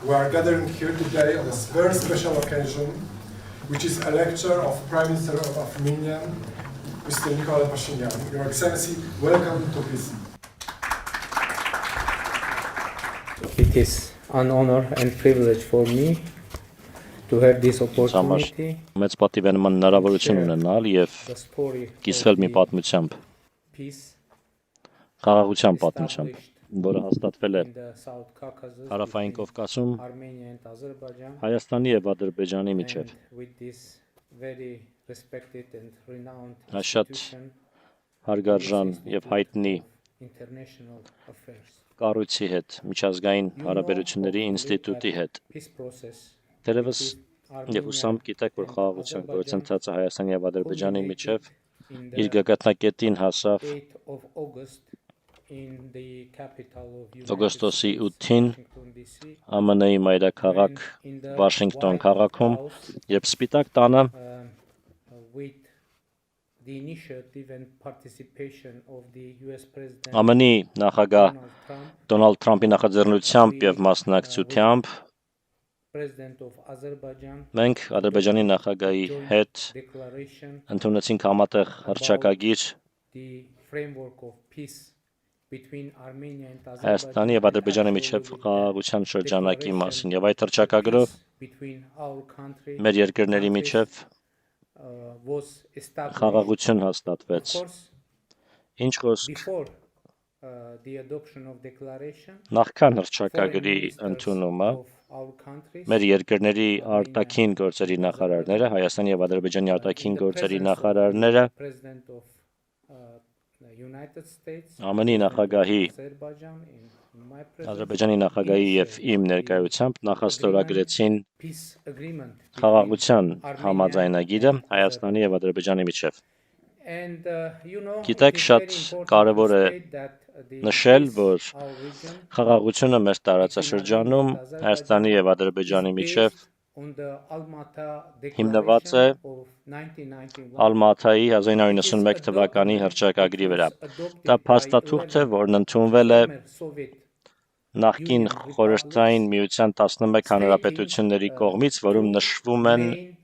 We are gathering here today on a very special occasion, which is a lecture of Prime Minister of Armenia, Mr. Nikol Pashinyan. Your Excellency, welcome to his. It is an honor and privilege for me to have this opportunity Մեծ պատիվ է նման հնարավորություն ունենալ եւ the story կիսվել մի of the պատմությամբ, peace խաղաղության պատմությամբ, established որը հաստատվել է in the South Caucasus Հարավային between Կովկասում Armenia and Azerbaijan, Հայաստանի եւ Ադրբեջանի միջև։ and with this very respected and renowned Շատ institution, հարգարժան Police եւ Institute հայտնի of International Affairs. կառույցի հետ, միջազգային հարաբերությունների ինստիտուտի հետ։ Peace process Դերևս between եւ ուսամ գիտեք, որ and խաղաղության Azerbaijan գործընթացը Հայաստանի եւ Ադրբեջանի միջև in իր the գագաթնակետին հասավ 8th of August in the capital of United օգոստոսի States, 8-ին Washington DC, ԱՄՆ-ի մայրաքաղաք when in the Վաշինգտոն White քաղաքում, House, երբ Սպիտակ տանը with the initiative and participation of the US President ԱՄՆ-ի նախագահ Donald Trump, Դոնալդ Թրամփի նախաձեռնությամբ եւ մասնակցությամբ President of Azerbaijan, մենք Ադրբեջանի նախագահի հետ declaration ընդունեցինք համատեղ հռչակագիր the framework of peace between Armenia and Հայաստանի եւ Ադրբեջանի միջև խաղաղության շրջանակի մասին եւ այդ հռչակագրով between our country մեր երկրների միջև was established. խաղաղություն Of հաստատվեց։ course, Ինչ խոսք before the adoption of declaration, նախքան foreign հռչակագրի ministers ընդունումը of our countries, մեր երկրների արտաքին գործերի նախարարները, Հայաստանի եւ Ադրբեջանի արտաքին in the գործերի presence of նախարարները the President of the United States, ԱՄՆ-ի նախագահի, Azerbaijan, in my presence, Ադրբեջանի նախագահի եւ իմ ներկայությամբ նախաստորագրեցին peace agreement between խաղաղության Armenia համաձայնագիրը and Հայաստանի եւ Ադրբեջանի միջև։ And you know, Գիտեք, it is շատ very important կարևոր to է state that the նշել, peace որ our region խաղաղությունը մեր տարածաշրջանում Հայաստանի եւ Ադրբեջանի is միջև based on the Alma-Ata հիմնված է Declaration of 1991. Ալմաթայի 1991 թվականի հռչակագրի վրա։ Դա փաստաթուղթ է, որն ընդունվել է former Soviet նախկին խորհրդային միության 11 հանրապետությունների կողմից, որում նշվում են main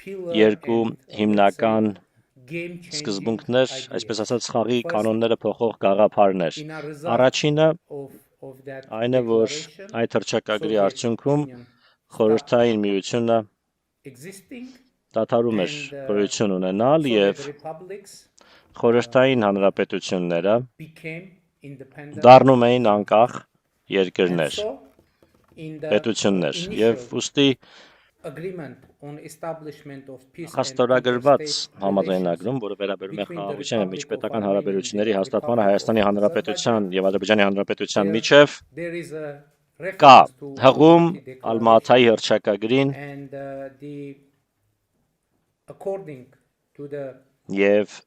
pillar երկու and, let's հիմնական say, game-changing սկզբունքներ, ideas. այսպես ասած խաղի First, կանոնները փոխող գաղափարներ։ in a result Առաջինը of that այն է, որ declaration, այդ հռչակագրի Soviet արդյունքում Union խորհրդային միությունը existing դադարում էր գոյություն ունենալ Soviet եւ republics խորհրդային հանրապետությունները became independent. դառնում էին անկախ And երկրներ, so, in the պետություններ եւ initial ուստի agreement on establishment of peace and հաստորագրված interstate համաձայնագրում, որը վերաբերում է between the խաղաղության եւ Republic of միջպետական Armenia հարաբերությունների and the հաստատմանը Republic Հայաստանի of Հանրապետության Azerbaijan, եւ Ադրբեջանի Հանրապետության there- միջև there is a կա reference to հղում Almaty Declaration, Ալմաթայի հռչակագրին and according to the եւ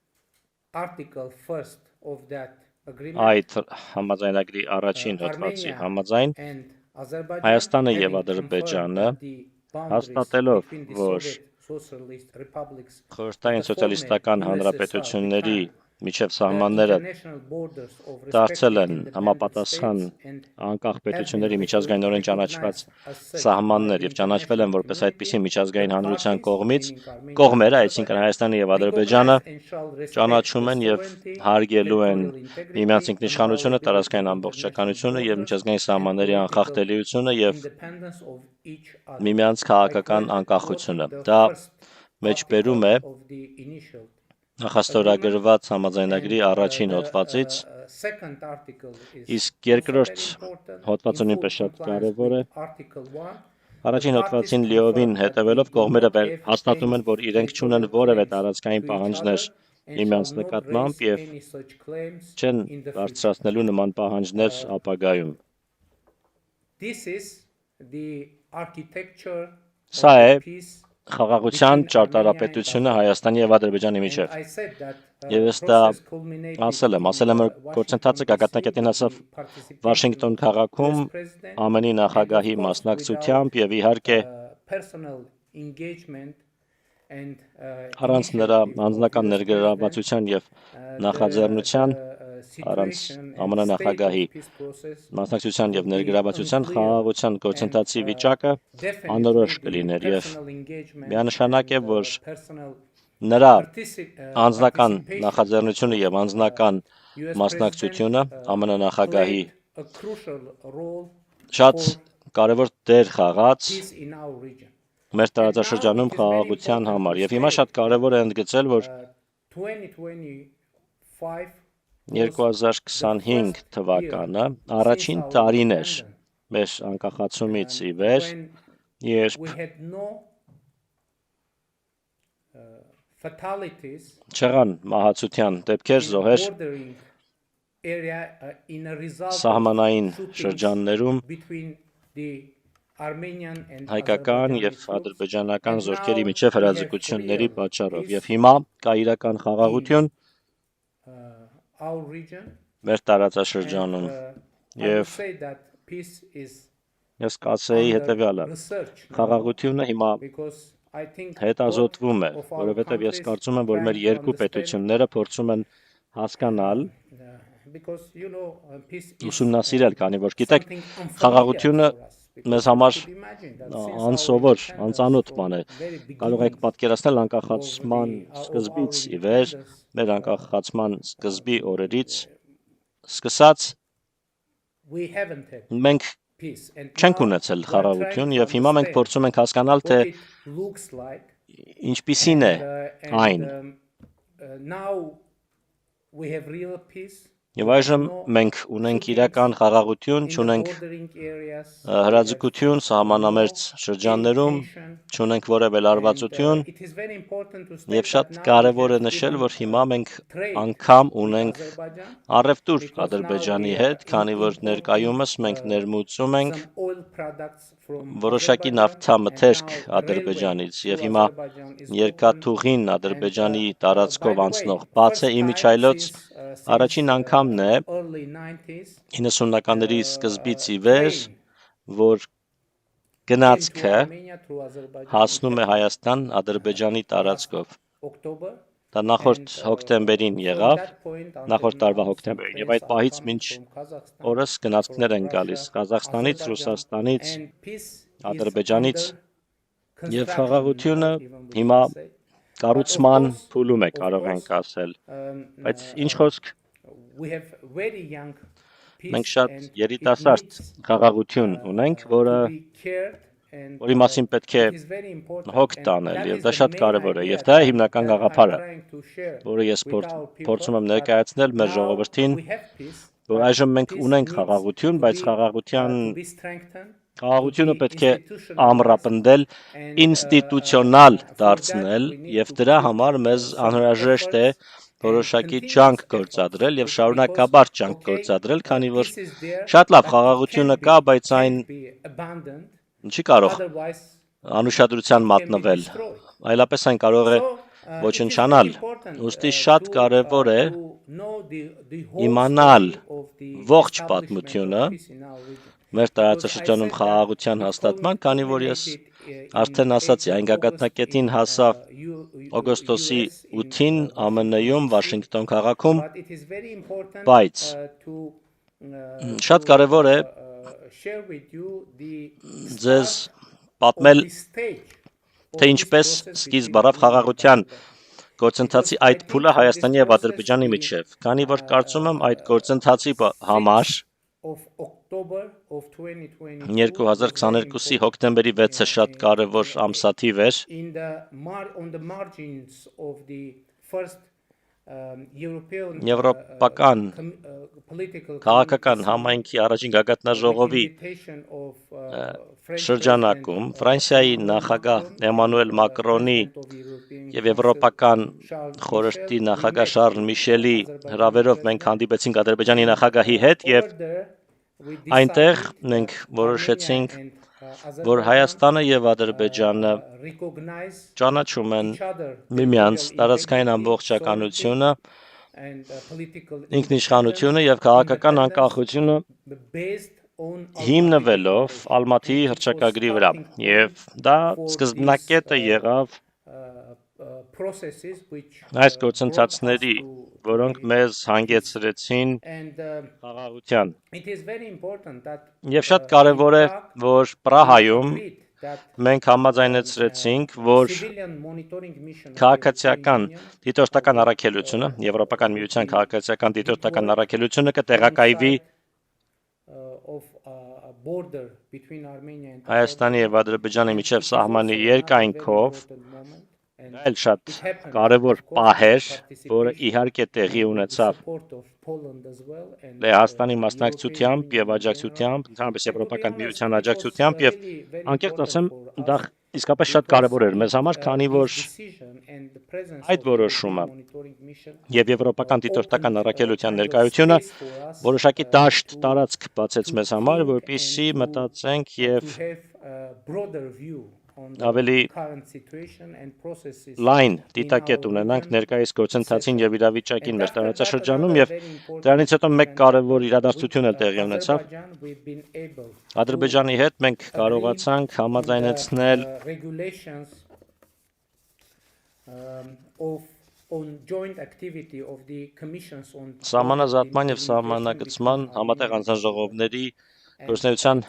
article first of that agreement, այդ համաձայնագրի առաջին հոդվածի Armenia համաձայն and Azerbaijan Հայաստանը եւ having Ադրբեջանը confirmed that the boundaries հաստատելով, between the որ Soviet Socialist republics խորհրդային of the սոցիալիստական former հանրապետությունների USSR միջև the սահմանները international borders of դարձել են respective համապատասխան independent states and անկախ have պետությունների been միջազգայինորեն ճանաչված recognized as such սահմաններ by եւ the ճանաչվել են որպես international այդպիսի community, միջազգային the հանրության parties, կողմից meaning Armenia կողմերը, and այսինքն Azerbaijan, Հայաստանը եւ Ադրբեջանը recognize and shall respect ճանաչում the են եւ sovereignty, հարգելու են territorial integrity, միմյանց and ինքնիշխանությունը, inviolability տարածքային of ամբողջականությունը international եւ borders միջազգային and սահմանների political անխախտելիությունը եւ independence of each other. միմյանց I քաղաքական pointed անկախությունը։ toward the Դա first մեջբերում է article of the initial նախաստորագրված համաձայնագրի and, առաջին the, հոդվածից, second article is իսկ also երկրորդ very important, հոդվածը in նույնպես full շատ compliance կարևոր է։ with Article 1. Առաջին The հոդվածին parties լիովին confirm that հետևելով they do կողմերը not have հաստատում են, any որ իրենք չունեն territorial որևէ claims տարածքային to each պահանջներ other and միմյանց shall not նկատմամբ raise եւ any such claims չեն in the future. բարձրացնելու նման պահանջներ ապագայում։ This is the architecture Սա of է the peace խաղաղության between ճարտարապետությունը Armenia and Հայաստանի եւ Ադրբեջանի And միջև։ I said that Եվ ես դա process culminated ասել եմ, in որ Washington գործընթացը DC գագաթնակետին with ասավ the participation Վաշինգտոն of քաղաքում US President ԱՄՆ-ի նախագահի and of course մասնակցությամբ եւ իհարկե without, personal engagement and առանց նրա initiative of անձնական US ներգրավվածության եւ President, նախաձեռնության the առանց ԱՄՆ նախագահի մասնակցության եւ ներգրավվածության խաղաղության գործընթացի վիճակը անորոշ կլիներ եւ միանշանակ է, որ նրա անձնական նախաձեռնությունը եւ անձնական մասնակցությունը ԱՄՆ նախագահի շատ կարևոր դեր խաղաց մեր տարածաշրջանում խաղաղության համար եւ հիմա շատ կարևոր է ընդգծել, որ 2025 թվականը առաջին տարին էր մեր անկախացումից ի վեր, երբ չեղան մահացության դեպքեր, զոհեր սահմանային շրջաններում հայկական եւ ադրբեջանական զորքերի միջև հրաձգությունների պատճառով եւ հիմա կա իրական խաղաղություն մեր տարածաշրջանում եւ ես կասեի հետեւյալը խաղաղությունը հիմա հետազոտվում է, որովհետեւ ես կարծում եմ, որ մեր երկու պետությունները փորձում են հասկանալ ուսումնասիրել, քանի որ գիտեք, խաղաղությունը մեզ համար անսովոր, անծանոթ բան է։ Կարող եք պատկերացնել անկախացման սկզբից ի վեր, մեր անկախացման սկզբի օրերից սկսած մենք չենք ունեցել խաղաղություն եւ հիմա մենք փորձում ենք հասկանալ, թե ինչպիսին է այն։ Եվ այժմ մենք ունենք իրական խաղաղություն, չունենք հրաձգություն սահմանամերձ շրջաններում, չունենք որևէ լարվածություն եւ շատ կարեւոր է նշել, որ հիմա մենք անգամ ունենք առևտուր Ադրբեջանի հետ, քանի որ ներկայումս մենք ներմուծում ենք որոշակի նավթամթերք Ադրբեջանից եւ հիմա երկաթուղին Ադրբեջանի տարածքով անցնող բաց է իմիջայլոց առաջին անգամն է 90-ականների սկզբից ի վեր, որ գնացքը հասնում է Հայաստան Ադրբեջանի տարածքով։ Դա նախորդ հոկտեմբերին եղավ, նախորդ տարվա հոկտեմբերին, եւ այդ պահից մինչ օրս գնացքներ են գալիս Ղազախստանից, Ռուսաստանից, Ադրբեջանից եւ խաղաղությունը հիմա կառուցման փուլում է, կարող ենք ասել։ Բայց ինչ խոսք, մենք շատ երիտասարդ խաղաղություն ունենք, որի մասին պետք է հոգ տանել եւ դա շատ կարեւոր է եւ դա է հիմնական գաղափարը, որը ես փորձում եմ ներկայացնել մեր ժողովրդին, որ այժմ մենք ունենք խաղաղություն, բայց խաղաղությունը պետք է ամրապնդել, ինստիտուցիոնալ դարձնել եւ դրա համար մեզ անհրաժեշտ է որոշակի ջանք գործադրել եւ շարունակաբար ջանք գործադրել, քանի որ շատ լավ խաղաղությունը կա, բայց այն չի կարող անուշադրության մատնվել, այլապես այն կարող է ոչնչանալ։ Ուստի շատ կարևոր է իմանալ ողջ պատմությունը մեր տարածաշրջանում խաղաղության հաստատման, քանի որ ես արդեն ասացի, այն գագաթնակետին հասավ օգոստոսի 8-ին ԱՄՆ-ում Վաշինգտոն քաղաքում, բայց շատ կարևոր է ձեզ պատմել, թե ինչպես սկիզբ առավ խաղաղության գործընթացի այդ փուլը Հայաստանի եւ Ադրբեջանի միջև, քանի որ կարծում եմ այդ գործընթացի համար 2022-ի հոկտեմբերի 6-ը շատ կարևոր ամսաթիվ էր։ Եվրոպական քաղաքական համայնքի առաջին գագաթնաժողովի շրջանակում Ֆրանսիայի նախագահ Էմանուել Մակրոնի եւ Եվրոպական խորհրդի նախագահ Շարլ Միշելի հրավերով մենք հանդիպեցինք Ադրբեջանի նախագահի հետ եւ այնտեղ մենք որոշեցինք, որ Հայաստանը եւ Ադրբեջանը ճանաչում են միմյանց տարածքային ամբողջականությունը, ինքնիշխանությունը եւ քաղաքական անկախությունը հիմնվելով Ալմատիի հռչակագրի վրա, եւ դա սկզբնակետը եղավ Այս գործընթացների, որոնք մեզ հանգեցրեցին խաղաղության։ Եվ շատ կարևոր է, որ Պրահայում մենք համաձայնեցրեցինք, որ քաղաքացիական դիտորդական առաքելությունը, Եվրոպական միության քաղաքացիական դիտորդական առաքելությունը կտեղակայվի Հայաստանի եւ Ադրբեջանի միջև սահմանի երկայնքով, այլ շատ կարևոր պահ էր, որը իհարկե տեղի ունեցավ Լեհաստանի մասնակցությամբ եւ աջակցությամբ, ընդհանրապես Եվրոպական միության աջակցությամբ եւ անկեղծ ասեմ, դա իսկապես շատ կարևոր էր մեզ համար, քանի որ այդ որոշումը եւ Եվրոպական դիտորդական առաքելության ներկայությունը որոշակի դաշտ տարածք բացեց մեզ համար, որպեսզի մտածենք եւ ավելի լայն դիտակետ ունենանք ներկայիս գործընթացին եւ իրավիճակին մեր տարածաշրջանում եւ դրանից հետո մեկ կարևոր իրադարձություն էլ տեղի ունեցավ Ադրբեջանի հետ մենք կարողացանք համաձայնեցնել Սահմանազատման եւ սահմանագծման համատեղ հանձնաժողովների գործունեության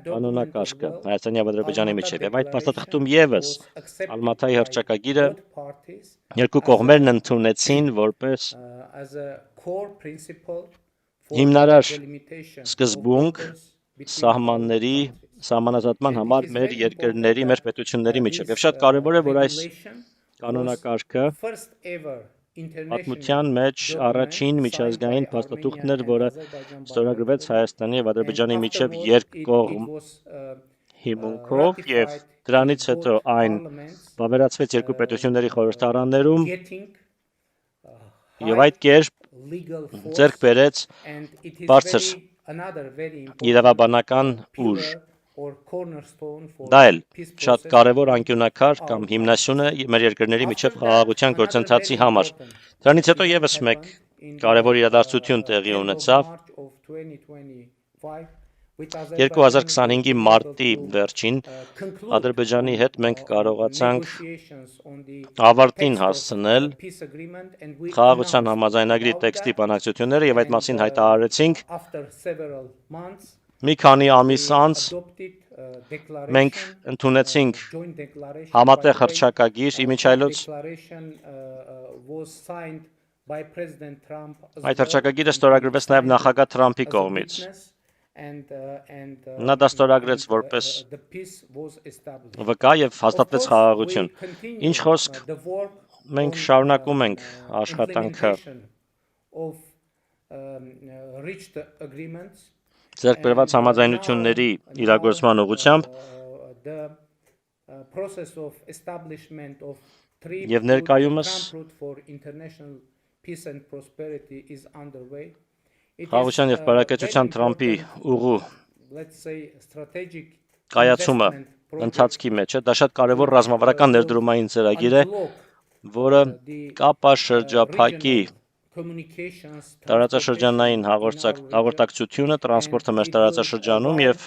կանոնակարգը Հայաստանի եւ Ադրբեջանի միջեւ եւ այդ փաստաթղթում եւս Ալմաթայի հռչակագիրը երկու կողմերն ընդունեցին որպես հիմնարար սկզբունք սահմանների սահմանազատման համար մեր երկրների, մեր պետությունների միջեւ եւ շատ կարեւոր է որ այս կանոնակարգը Պատմության մեջ առաջին միջազգային փաստաթուղթն էր, որը ստորագրվեց Հայաստանի եւ Ադրբեջանի միջև երկկողմ հիմունքով եւ դրանից հետո այն վավերացվեց երկու պետությունների խորհրդարաններում եւ այդ կերպ ձեռք բերեց բարձր իրավաբանական ուժ Դա էլ շատ կարևոր անկյունակար կամ հիմնասյուն է մեր երկրների միջև խաղաղության գործընթացի համար։ Դրանից հետո եւս մեկ կարևոր իրադարձություն տեղի ունեցավ 2025-ի մարտի վերջին Ադրբեջանի հետ մենք կարողացանք ավարտին հասցնել խաղաղության համաձայնագրի տեքստի բանակցությունները եւ այդ մասին հայտարարեցինք Մի քանի ամիս անց մենք ընդունեցինք համատեղ հռչակագիր իմիջայլոց Այդ հռչակագիրը ստորագրվեց նաև նախագահ Թրամփի կողմից Նա դա ստորագրեց որպես վկա եւ հաստատվեց խաղաղություն Ինչ խոսք մենք շարունակում ենք աշխատանքը Ձեռք բերված համաձայնությունների իրագործման ուղղությամբ եւ ներկայումս Խաղաղության եւ բարեկեցության Թրամփի ուղու կայացումը ընթացքի մեջ է դա շատ կարեւոր ռազմավարական ներդրումային ծրագիր է որը կապա շրջափակի Տարածաշրջանային հաղորդակցությունը, տրանսպորտը մեր տարածաշրջանում եւ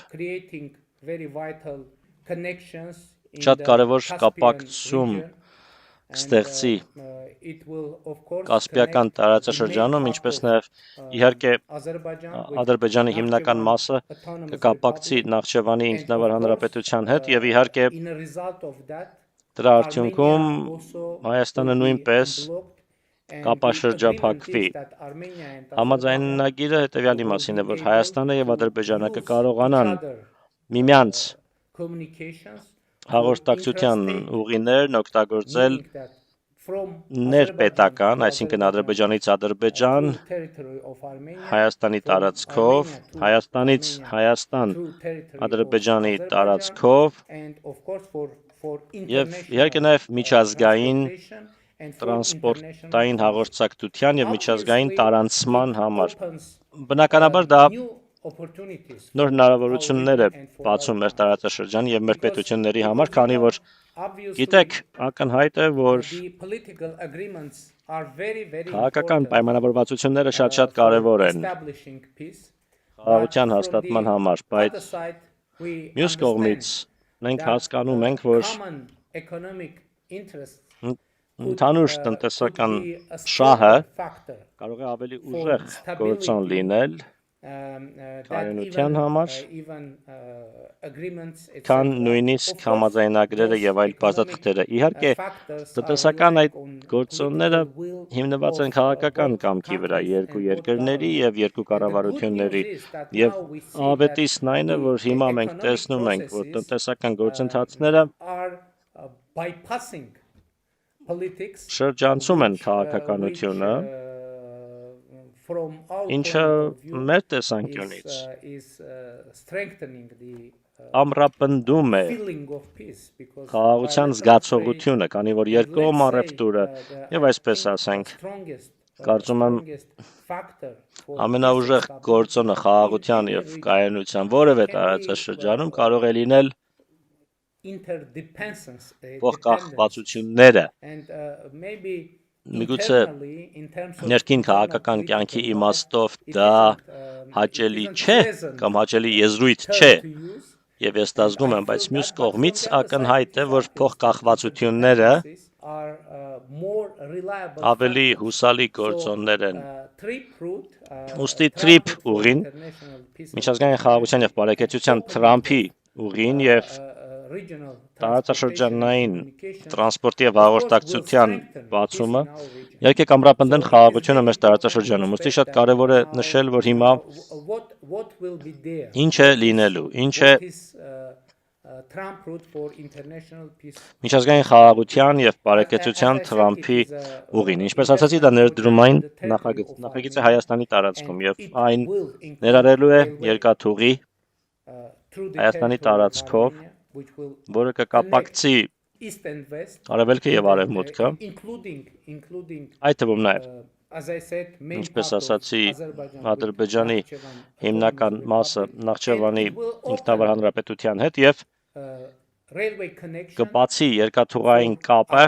շատ կարևոր կապակցում կստեղծի Կասպիական տարածաշրջանում, ինչպես նաեւ իհարկե Ադրբեջանի հիմնական մասը կկապակցի Նախճեվանի ինքնավար հանրապետության հետ եւ իհարկե դրա արդյունքում Հայաստանը նույնպես կապաշրջափակվի Համաձայնագիրը հետևյալի մասին է, որ Հայաստանը եւ Ադրբեջանը կկարողանան միմյանց հաղորդակցության ուղիներն օգտագործել ներպետական, այսինքն Ադրբեջանից Ադրբեջան, Հայաստանի տարածքով, Հայաստանից Հայաստան, Ադրբեջանի տարածքով եւ իհարկե նաեւ միջազգային տրանսպորտային հաղորդակցության եւ միջազգային տարանցման համար։ Բնականաբար դա նոր հնարավորություններ է բացում մեր տարածաշրջանի եւ մեր պետությունների համար, քանի որ գիտեք, ակնհայտ է, որ քաղաքական պայմանավորվածությունները շատ կարեւոր են խաղաղության հաստատման համար, բայց մյուս կողմից մենք հասկանում ենք, որ Ընդհանուր տնտեսական շահը կարող է ավելի ուժեղ գործոն լինել կայունության համար, քան նույնիսկ համաձայնագրերը եւ այլ բազատղթերը։ Իհարկե, տնտեսական այդ գործոնները հիմնված են քաղաքական կամքի վրա, երկու երկրների եւ երկու կառավարությունների, եւ ավետիսն այն է, որ հիմա մենք տեսնում ենք, որ տնտեսական գործընթացները շրջանցում են քաղաքականությունը, ինչը մեր տեսանկյունից ամրապնդում է խաղաղության զգացողությունը, քանի որ երկկողմ առևտուրը եւ այսպես ասենք, կարծում եմ ամենաուժեղ գործոնը խաղաղության եւ կայունության որևէ տարածաշրջանում կարող է լինել փոխկախվածությունները, միգուցե ներքին քաղաքական կյանքի իմաստով դա հաճելի չէ կամ հաճելի եզրույթ չէ, եւ ես դա զգում եմ, բայց մյուս կողմից ակնհայտ է, որ փոխկախվածությունները ավելի հուսալի գործոններ են։ Ուստի TRIP ուղին, միջազգային խաղաղության եւ բարեկեցության Թրամփի ուղին եւ տարածաշրջանային տրանսպորտի եւ հաղորդակցության բացումը իհարկե կամրապնդեն խաղաղությունը մեր տարածաշրջանում։ Ուստի շատ կարեւոր է նշել, որ հիմա ինչ է լինելու, ինչ է միջազգային խաղաղության եւ բարեկեցության Թրամփի ուղին։ Ինչպես ասացի, դա ներդրումային նախագիծ է Հայաստանի տարածքում եւ այն ներառելու է երկաթուղի Հայաստանի տարածքով, որը կկապակցի արևելքը եւ արևմուտքը, այդ թվում նաեւ, ինչպես ասացի, Ադրբեջանի հիմնական մասը Նախճեվանի ինքնավար հանրապետության հետ եւ կբացի երկաթուղային կապը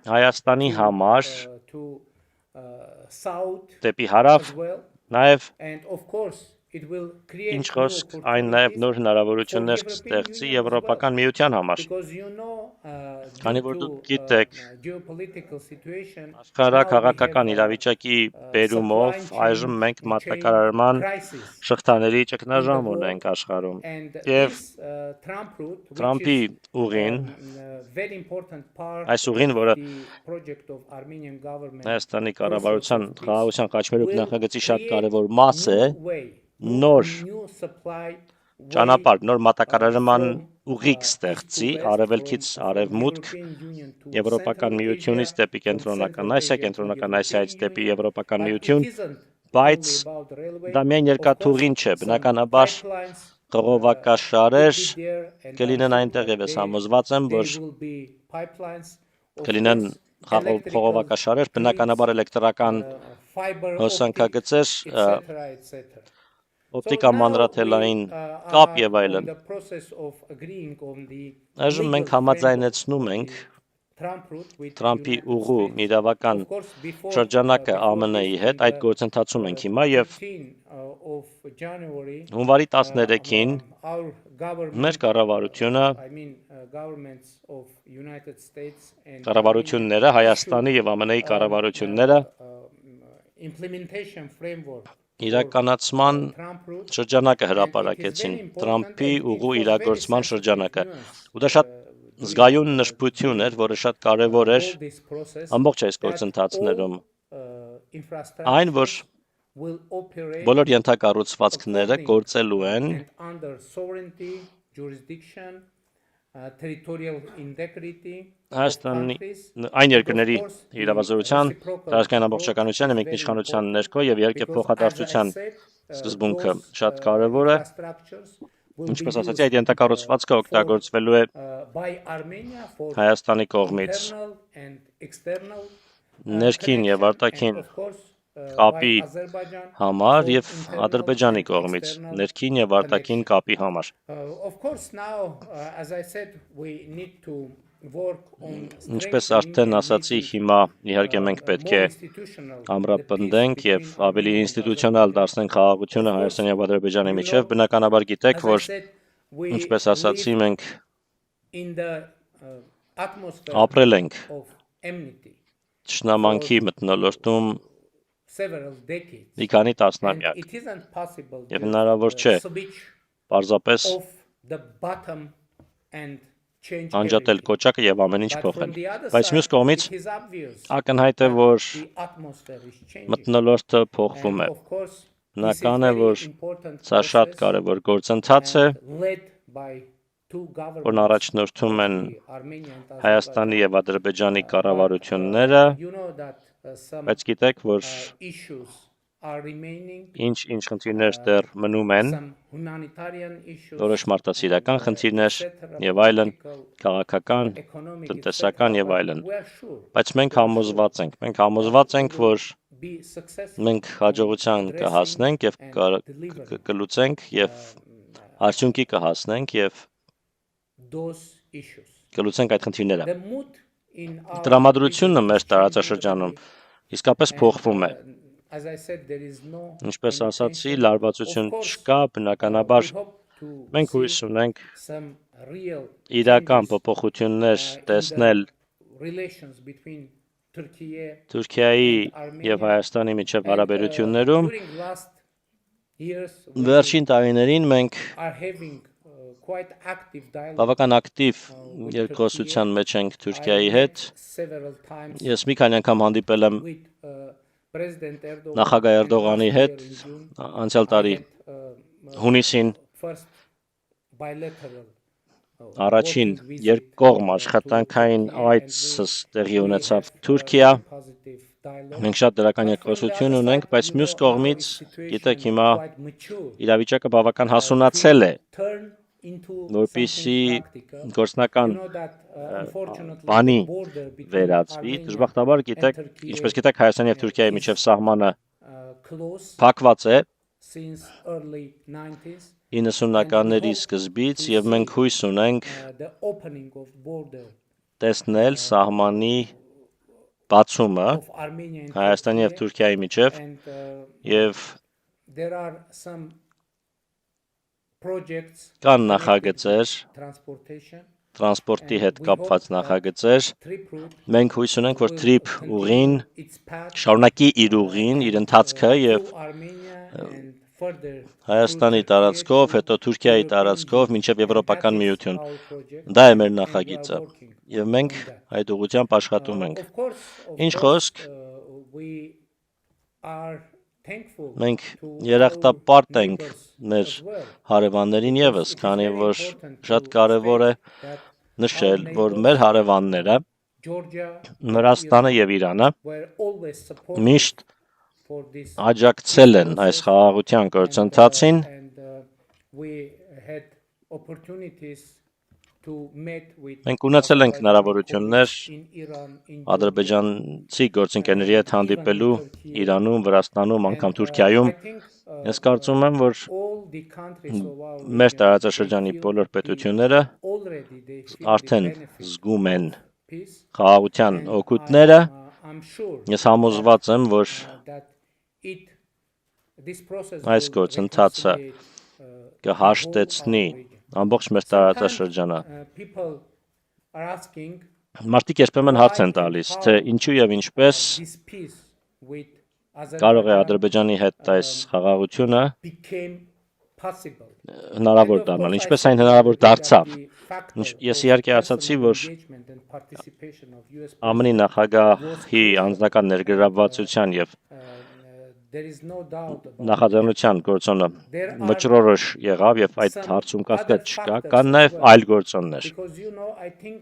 Հայաստանի համար դեպի հարավ, նաեւ ինչ խոսք այն նաև նոր հնարավորություններ կստեղծի Եվրոպական միության համար, քանի որ դուք գիտեք, աշխարհաքաղաքական իրավիճակի բերումով այժմ մենք մատակարարման շղթաների ճգնաժամ ունենք աշխարհում, եւ Թրամփի ուղին, այս ուղին, որը Հայաստանի կառավարության խաղաղության խաչմերուկ նախագծի շատ կարևոր մաս է, նոր ճանապարհ, նոր մատակարարման ուղիղ ստեղծի արևելքից արևմուտք, Եվրոպական միությունից դեպի Կենտրոնական Ասիա, Կենտրոնական Ասիայից դեպի Եվրոպական միություն, բայց դա միայն երկաթուղին չէ, բնականաբար խողովակաշարեր կլինեն այնտեղ եւ ես համոզված եմ, որ կլինեն խողովակաշարեր, բնականաբար էլեկտրական հոսանքագծեր, օպտիկա մանրաթելային կապ եւ այլն։ Այժմ մենք համաձայնեցնում ենք Թրամփի ուղու իրավական շրջանակը ԱՄՆ-ի հետ, այդ գործընթացում ենք հիմա եւ հունվարի 13-ին մեր կառավարությունները, Հայաստանի եւ ԱՄՆ-ի կառավարությունները իրականացման շրջանակը հրապարակեցին, Թրամփի ուղու իրագործման շրջանակը, ու դա շատ զգայուն նշբություն էր, որը շատ կարևոր էր ամբողջ այս գործընթացներում, այն, որ բոլոր ենթակառուցվածքները գործելու են Հայաստանի այն երկրների իրավազորության, տարածքային ամբողջականության եւ ինքնիշխանության ներքո եւ իհարկե փոխադարձության սկզբունքը շատ կարեւոր է, ինչպես ասացի, այդ ենթակառուցվածքը օգտագործվելու է Հայաստանի կողմից ներքին եւ արտաքին կապի համար եւ Ադրբեջանի կողմից ներքին եւ արտաքին կապի համար։ Ինչպես արդեն ասացի, հիմա իհարկե մենք պետք է ամրապնդենք եւ ավելի ինստիտուցիոնալ դարձնենք խաղաղությունը Հայաստանի եւ Ադրբեջանի միջեւ, բնականաբար գիտեք, որ ինչպես ասացի, մենք ապրել ենք Թշնամանքի մթնոլորտում several decades. մի քանի And տասնամյակ it isn't possible եւ to հնարավոր չէ switch պարզապես off the bottom and change անջատել everything. կոճակը եւ ամեն ինչ But փոխել։ from the other Բայց side, մյուս կողմից it is obvious ակնհայտ է, that որ the atmosphere is changing. մթնոլորտը փոխվում And է։ of course, this is Բնական է, very որ important սա շատ process կարևոր գործընթաց է, and led by two governments, որն առաջնորդում են the Armenia and Հայաստանի Azerbaijan. եւ Ադրբեջանի But, կառավարությունները, you know that some բայց գիտեք, որ issues are remaining, ինչ խնդիրներ դեռ մնում են, some humanitarian issues, որոշ մարդասիրական խնդիրներ etc., եւ այլն, political, քաղաքական, economic, տնտեսական etc. եւ այլն։ But we are sure Բայց մենք համոզված ենք, որ be successful մենք հաջողության in կհասնենք եւ addressing and delivering կլուծենք եւ արդյունքի կհասնենք եւ those issues. կլուծենք այդ խնդիրները։ The mood in our Տրամադրությունը region մեր is տարածաշրջանում changing իսկապես and, փոխվում է։ as I said, there is no Ինչպես any ասացի, tension. լարվածություն Of course, չկա, բնականաբար we hope to մենք see հույս ունենք some real իրական changes, փոփոխություններ in the տեսնել relations between Turkey Թուրքիայի and Armenia. եւ Հայաստանի միջև And, հարաբերություններում during last years, we վերջին տարիներին մենք are having quite active dialogue. բավական ակտիվ երկխոսության մեջ ենք Թուրքիայի I հետ։ met several times Ես մի քանի անգամ հանդիպել եմ with President Erdogan նախագահ and Էրդողանի last հետ year in June, անցյալ տարի I had, հունիսին first bilateral առաջին working visit, երկկողմ to աշխատանքային Turkey, and we- այցս տեղի we ունեցավ have, Թուրքիա։ positive dialogue. Մենք շատ դրական But from the երկխոսություն other ունենք, side, բայց you մյուս know, կողմից our situation գիտեք is հիմա quite mature, իրավիճակը բավական to հասունացել է, turn into որպեսզի something practical. գործնական You know that, unfortunately, բանի the border between վերածվի։ Armenia Դժբախտաբար գիտեք, and Turkey, ինչպես գիտեք, Հայաստանի եւ Թուրքիայի միջև սահմանը close փակված է since early 90s. 90-ականների սկզբից եւ մենք հույս ունենք The opening of border տեսնել սահմանի բացումը of Armenia and Հայաստանի եւ Turkey, Թուրքիայի միջև and եւ there are some projects կան connected նախագծեր, with transportation, տրանսպորտի հետ կապված նախագծեր։ trip route Մենք հույս ունենք, որ will TRIP continue ուղին its path շարունակի իր ուղին, իր ընթացքը եւ through Armenia and further Հայաստանի through տարածքով, Turkey հետո Թուրքիայի to տարածքով European մինչև Union. Եվրոպական And that is միություն։ our project, Դա է մեր and we are նախագիծը working եւ մենք on that. այդ ուղղությամբ աշխատում ենք։ Of Ինչ course, խոսք, we are thankful մենք to երախտապարտ our ենք neighbors մեր as well. հարևաններին եւս, It is քանի very որ important շատ to կարեւոր է state that նշել, our որ neighbors, մեր հարևանները Georgia, Վրաստանը եւ Իրանը were always supportive միշտ for this աջակցել են այս խաղաղության գործընթացին and we had opportunities to meet with Մենք ունեցել ենք հնարավորություններ in Iran, in ադրբեջանցի գործընկերների հետ հանդիպելու Իրանում, Վրաստանում, անգամ Թուրքիայում։ Ես կարծում եմ, որ all the countries of our մեր region, տարածաշրջանի they feel բոլոր պետությունները already they feel արդեն the benefit զգում են of peace. խաղաղության And օգուտները։ I'm sure Ես համոզված եմ, որ that this process այս will գործընթացը reconciliate, կհաշտեցնի the whole our region. ամբողջ մեր տարածաշրջանը։ People are asking Մարդիկ երբեմն հարց են տալիս, թե ինչու եւ ինչպես this peace with կարող է Azerbaijan Ադրբեջանի հետ այս խաղաղությունը became possible. հնարավոր And of դառնալ, course, I ինչպես այն think հնարավոր that դարձավ։ the factor Ես of իհարկե ասացի, personal որ engagement and participation of US ԱՄՆ նախագահի անձնական ներգրավվածության եւ there is no doubt about նախաձեռնության գործոնը There are վճռորոշ եղավ եւ այդ some հարցում other կասկած չկա, factors կան as նաեւ well. այլ գործոններ։ because I think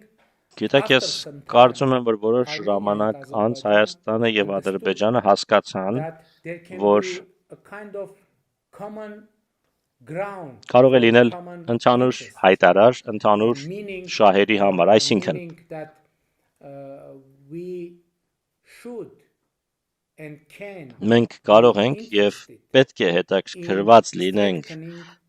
Գիտեք, ես after some time, կարծում եմ, որ որոշ Armenia and ժամանակ անց Azerbaijan Հայաստանը եւ understood Ադրբեջանը հասկացան, that there can որ be a kind of common ground կարող է for լինել common ընդհանուր interests. հայտարար, ընդհանուր Meaning- շահերի համար, այսինքն meaning that we should and can մենք կարող ենք եւ պետք է հետաքրքրված լինենք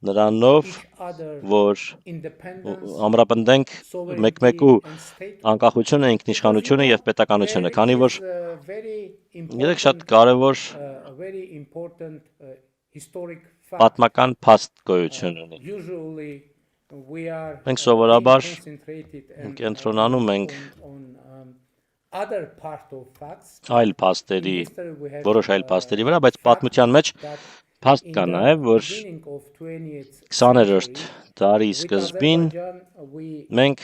նրանով, each other որ independence, ամրապնդենք sovereignty մեկ-մեկու and statehood. անկախությունը, ինքնիշխանությունը եւ պետականությունը, There քանի որ is a very գիտեք շատ important, կարեւոր a very important historic fact. պատմական փաստ գոյություն ունի։ Usually we are Մենք սովորաբար being concentrated and, կենտրոնանում ենք on other part of facts. այլ փաստերի, In history we have, որոշ այլ փաստերի վրա, բայց պատմության մեջ that փաստ in կա the նաև, որ beginning of 20th 20-րդ century, դարի with սկզբին Azerbaijan, we մենք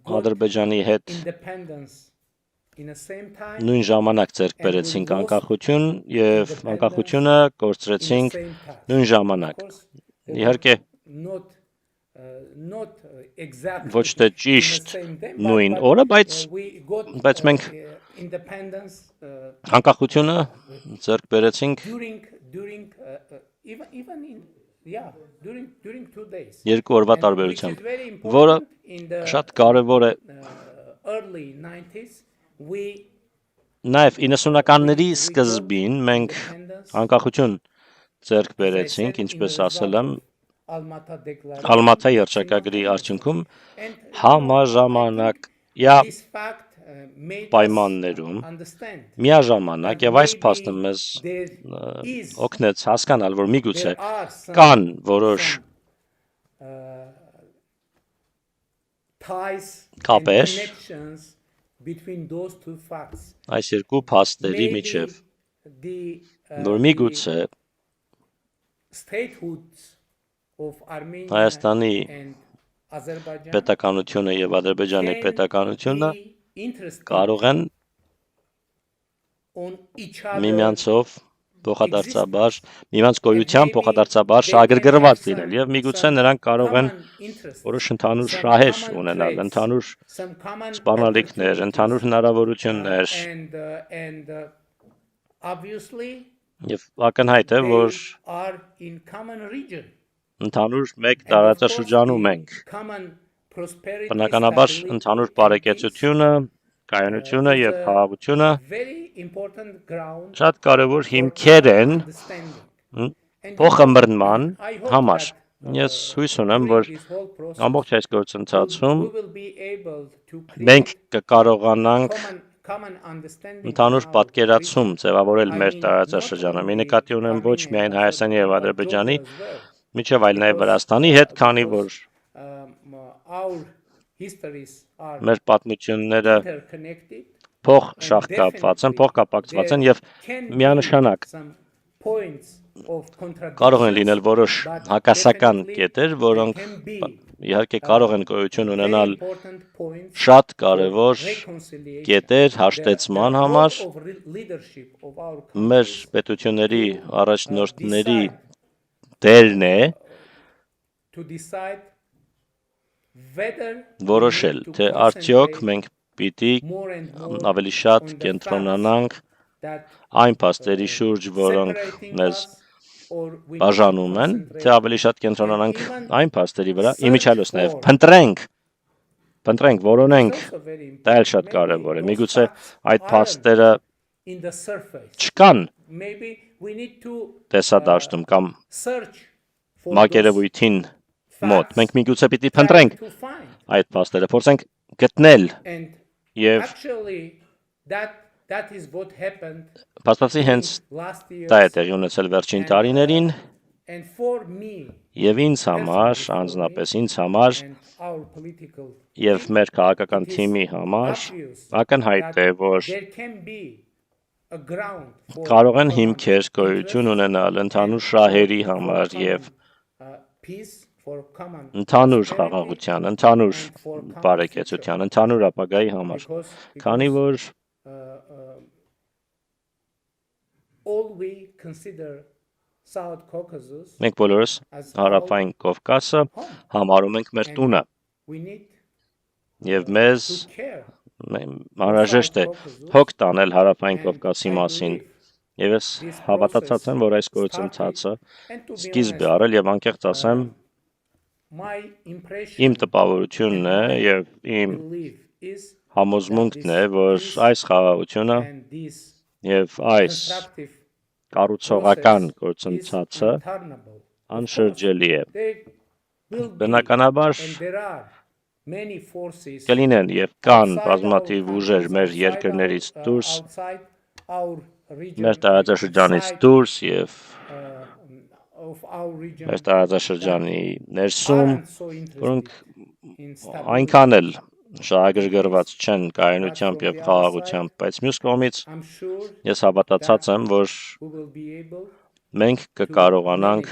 got Ադրբեջանի հետ independence in the same time, նույն ժամանակ ձեռք բերեցինք անկախություն եւ անկախությունը in the կորցրեցինք same time. նույն ժամանակ։ Of course, they Իհարկե were not exactly ոչ թե in the ճիշտ same day, նույն but, օրը, բայց we got բայց մենք independence անկախությունը ձեռք բերեցինք during even in during 2 days. երկու օրվա And which տարբերությամբ, is very որը important in the շատ կարևոր է early 90s. We նաև 90-ականների սկզբին մենք անկախություն ձեռք բերեցինք, ինչպես ասել եմ, Almata Declaration. Ալմաթա երճակագրի արդյունքում համաժամանակյա This fact made us պայմաններում understand միաժամանակ that եւ այս maybe փաստը մեզ there is օգնեց հասկանալ, որ միգուցե there are some կան որոշ ties and կապեր connections between those two facts. այս երկու փաստերի Maybe միջև, the որ միգուցե statehoods of Armenia Հայաստանի and Azerbaijan պետականությունը եւ Ադրբեջանի can պետականությունը be interested կարող են on each other միմյանցով փոխադարձաբար, միմյանց գոյությամբ փոխադարձաբար շահագրգռված լինել եւ միգուցե նրանք կարող են որոշ ընդհանուր շահեր ունենալ, ընդհանուր սպառնալիքներ, ընդհանուր հնարավորություններ and obviously եւ ակնհայտ է, որ they are in common region. ընդհանուր մեկ And of course, տարածաշրջանում ենք։ the common prosperity, Բնականաբար stability, ընդհանուր and բարեկեցությունը, կայունությունը is եւ a խաղաղությունը very important ground շատ կարևոր for հիմքեր են understanding. And փոխմրնման I hope համար։ that, Ես հույս ունեմ, որ during this whole process, ամբողջ այս գործընթացում we will be able to մենք create կկարողանանք common understanding ընդհանուր in our պատկերացում region. ձևավորել I մեր mean, տարածաշրջանում։ not Մի only նկատի ունեմ ոչ Armenia միայն and Հայաստանի եւ Azerbaijan, but Ադրբեջանի, Georgia as well. միջև այլ նաեւ Because, Վրաստանի հետ, քանի որ our histories are մեր պատմությունները interconnected. փող And շաղկապված են, definitely փող կապակցված են there եւ can միանշանակ be some points of կարող են լինել contradictions, որոշ but հակասական definitely կետեր, there որոնք can be իհարկե կարող են գոյություն very ունենալ important points շատ for կարևոր reconciliation. կետեր The հաշտեցման role համար of leadership of our մեր countries պետությունների առաջնորդների decide դերն է to decide whether we որոշել, need to թե արդյոք concentrate մենք պիտի more and more ավելի շատ on the կենտրոնանանք that այն փաստերի շուրջ, որոնք separating մեզ us, or we need to բաժանում են, թե concentrate ավելի շատ կենտրոնանանք and even այն փաստերի վրա, search իմիջիալոց նաև for- փնտրենք, is որոնենք, also very դա էլ important. շատ Maybe կարևոր է։ those Միգուցե facts այդ aren't փաստերը in the surface. չկան Maybe we need to տեսադաշտում կամ search for մակերևույթին those մոտ։ facts, Մենք միգուցե պիտի try փնտրենք to find. այդ փաստերը, փորձենք գտնել And եւ actually that is what happened փաստացի հենց last year. դա է տեղի ունեցել վերջին And, տարիներին And for me եւ ինձ համար, անձնապես ինձ համար and our political եւ մեր քաղաքական it is թիմի համար obvious ակնհայտ է, that որ there can be a ground for կարող են common հիմքեր գոյություն interest ունենալ ընդհանուր and շահերի for համար common, եւ peace, for common ընդհանուր prosperity, խաղաղության, ընդհանուր and for common բարեկեցության, ընդհանուր ապագայի համար։ Քանի որ all we consider South Caucasus մենք բոլորս as հարավային Կովկասը home. համարում ենք մեր տունը We need եւ մեզ to care. անհրաժեշտ է հոգ տանել հարավային Կովկասի մասին։ Եվ ես հավատացած եմ, որ այս գործընթացը And to be սկիզբ է honest, արել եւ անկեղծ ասեմ, my impression իմ տպավորությունն է եւ իմ belief is համոզմունքն է, որ այս խաղաղությունը and this եւ այս constructive կառուցողական process is գործընթացը untenable. անշրջելի է։ There will be Բնականաբար and there are many forces կլինեն եւ կան outside բազմաթիվ our ուժեր մեր countries, երկրներից դուրս, outside our region, մեր տարածաշրջանից outside, դուրս եւ of our region մեր տարածաշրջանի ներսում, aren't so interested որոնք in stability այնքան էլ շահագրգռված չեն կայունությամբ եւ խաղաղությամբ, բայց մյուս կողմից I'm sure ես հավատացած եմ, որ we will be able մենք կկարողանանք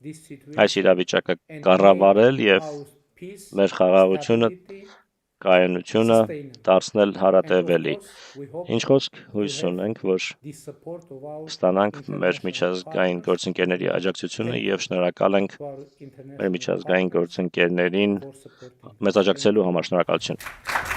this situation այս իրավիճակը and կառավարել make եւ our peace, մեր խաղաղությունը, stability, կայունությունը sustainable. դարձնել And of հարատևելի։ course, we hope Ինչ խոսք հույս ունենք, որ the support of our ստանանք մեր international միջազգային partners, գործընկերների աջակցությունը եւ շնորհակալ ենք to our մեր international միջազգային partners գործընկերներին for supporting մեզ աջակցելու համար։ Շնորհակալություն։